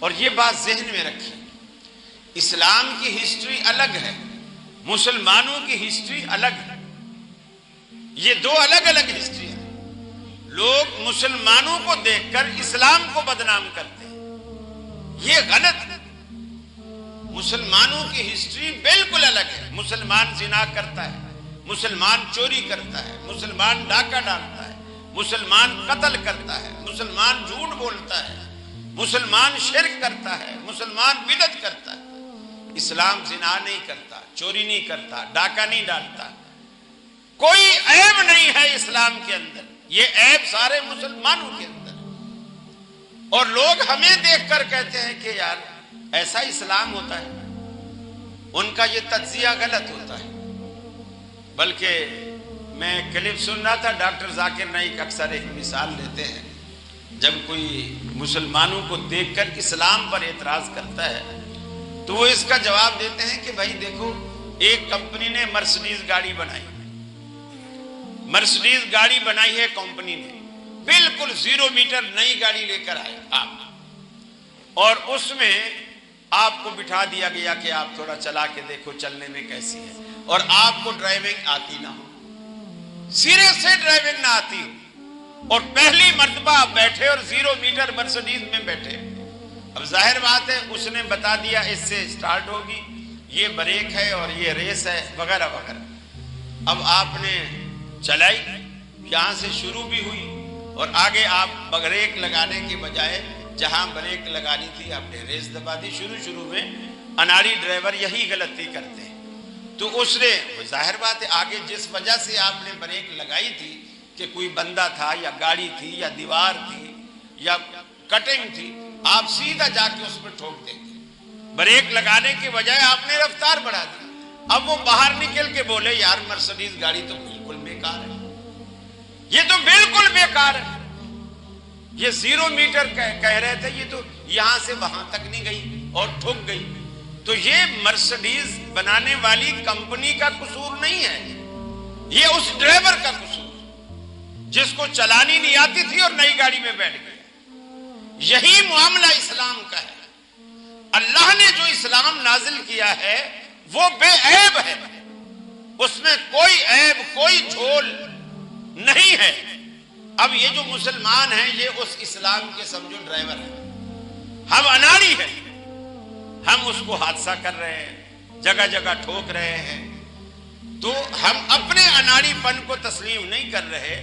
اور یہ بات ذہن میں رکھیں، اسلام کی ہسٹری الگ ہے، مسلمانوں کی ہسٹری الگ ہے، یہ دو الگ الگ ہسٹری ہیں۔ لوگ مسلمانوں کو دیکھ کر اسلام کو بدنام کرتے ہیں، یہ غلط ہے۔ مسلمانوں کی ہسٹری بالکل الگ ہے۔ مسلمان زنا کرتا ہے، مسلمان چوری کرتا ہے، مسلمان ڈاکہ ڈالتا ہے، مسلمان قتل کرتا ہے، مسلمان جھوٹ بولتا ہے، مسلمان شرک کرتا ہے، مسلمان بدعت کرتا ہے۔ اسلام زنا نہیں کرتا، چوری نہیں کرتا، ڈاکہ نہیں ڈالتا، کوئی عیب نہیں ہے اسلام کے اندر، یہ عیب سارے مسلمانوں کے اندر۔ اور لوگ ہمیں دیکھ کر کہتے ہیں کہ یار ایسا اسلام ہوتا ہے، ان کا یہ تجزیہ غلط ہوتا ہے۔ بلکہ میں کلپ سن رہا تھا، ڈاکٹر ذاکر نائک اکثر ایک مثال لیتے ہیں، جب کوئی مسلمانوں کو دیکھ کر اسلام پر اعتراض کرتا ہے تو وہ اس کا جواب دیتے ہیں کہ بھائی دیکھو، ایک کمپنی نے مرسڈیز گاڑی بنائی، مرسڈیز گاڑی بنائی ہے کمپنی نے، بالکل 0 میٹر نئی گاڑی لے کر آئے آپ، اور اس میں آپ کو بٹھا دیا گیا کہ آپ تھوڑا چلا کے دیکھو چلنے میں کیسی ہے، اور آپ کو ڈرائیونگ آتی نہ ہو، سرے سے ڈرائیونگ نہ آتی ہو، اور پہلی مرتبہ آپ بیٹھے اور 0 میٹر مرسڈیز میں بیٹھے۔ اب ظاہر بات ہے اس نے بتا دیا اس سے سٹارٹ ہوگی، یہ بریک ہے اور یہ ریس ہے وغیرہ وغیرہ۔ اب آپ نے چلائی، یہاں سے شروع بھی ہوئی، اور آگے آپ بریک لگانے کے بجائے جہاں بریک لگانی تھی آپ نے ریس دبا دی۔ شروع میں اناڑی ڈرائیور یہی غلطی کرتے ہیں۔ تو اس نے ظاہر بات ہے آگے جس وجہ سے آپ نے بریک لگائی تھی کہ کوئی بندہ تھا یا گاڑی تھی یا دیوار تھی یا کٹنگ تھی، آپ سیدھا جا کے اس پر ٹھوک دیں گے۔ بریک لگانے کے بجائے آپ نے رفتار بڑھا دی۔ اب وہ باہر نکل کے بولے یار مرسڈیز گاڑی تو بالکل بیکار ہے، یہ تو بالکل بیکار ہے، یہ 0 میٹر کہہ رہے تھے، یہ تو یہاں سے وہاں تک نہیں گئی اور ٹھک گئی۔ تو یہ مرسڈیز بنانے والی کمپنی کا قصور نہیں ہے، یہ اس ڈرائیور کا قصور جس کو چلانی نہیں آتی تھی اور نئی گاڑی میں بیٹھ گیا۔ یہی معاملہ اسلام کا ہے۔ اللہ نے جو اسلام نازل کیا ہے وہ بے عیب ہے، اس میں کوئی عیب کوئی جھول نہیں ہے۔ اب یہ جو مسلمان ہیں یہ اس اسلام کے سمجھو ڈرائیور ہیں، ہم اناڑی ہیں، ہم اس کو حادثہ کر رہے ہیں، جگہ جگہ ٹھوک رہے ہیں، تو ہم اپنے اناڑی پن کو تسلیم نہیں کر رہے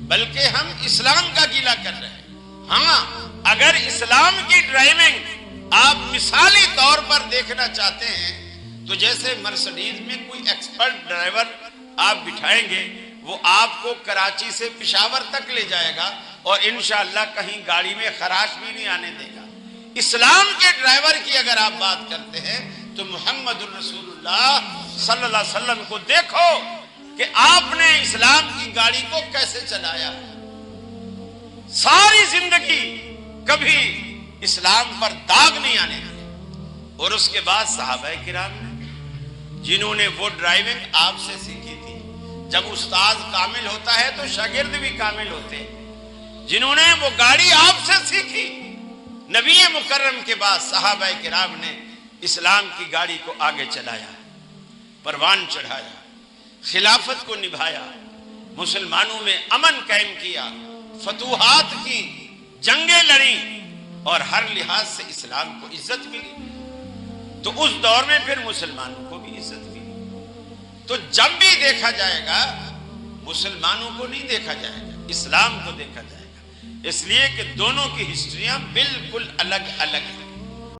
بلکہ ہم اسلام کا گیلا کر رہے ہیں۔ ہاں اگر اسلام کی ڈرائیونگ آپ مثالی طور پر دیکھنا چاہتے ہیں تو جیسے مرسڈیز میں کوئی ایکسپرٹ ڈرائیور آپ بٹھائیں گے، وہ آپ کو کراچی سے پشاور تک لے جائے گا اور انشاءاللہ کہیں گاڑی میں خراش بھی نہیں آنے دے گا۔ اسلام کے ڈرائیور کی اگر آپ بات کرتے ہیں تو محمد الرسول اللہ صلی اللہ علیہ وسلم کو دیکھو کہ آپ نے اسلام کی گاڑی کو کیسے چلایا، ساری زندگی کبھی اسلام پر داغ نہیں آنے دیا۔ اور اس کے بعد صحابہ کرام نے جنہوں نے وہ ڈرائیونگ آپ سے سیکھی تھی، جب استاد کامل ہوتا ہے تو شاگرد بھی کامل ہوتے ہیں، جنہوں نے وہ گاڑی آپ سے سیکھی، نبی مکرم کے بعد صحابہ کرام نے اسلام کی گاڑی کو آگے چلایا، پروان چڑھایا، خلافت کو نبھایا، مسلمانوں میں امن قائم کیا، فتوحات کی، جنگیں لڑی، اور ہر لحاظ سے اسلام کو عزت ملی۔ تو اس دور میں پھر مسلمانوں کو بھی عزت ملی۔ تو جب بھی دیکھا جائے گا مسلمانوں کو نہیں دیکھا جائے گا، اسلام کو دیکھا جائے گا، اس لیے کہ دونوں کی ہسٹریاں بالکل الگ الگ ہیں۔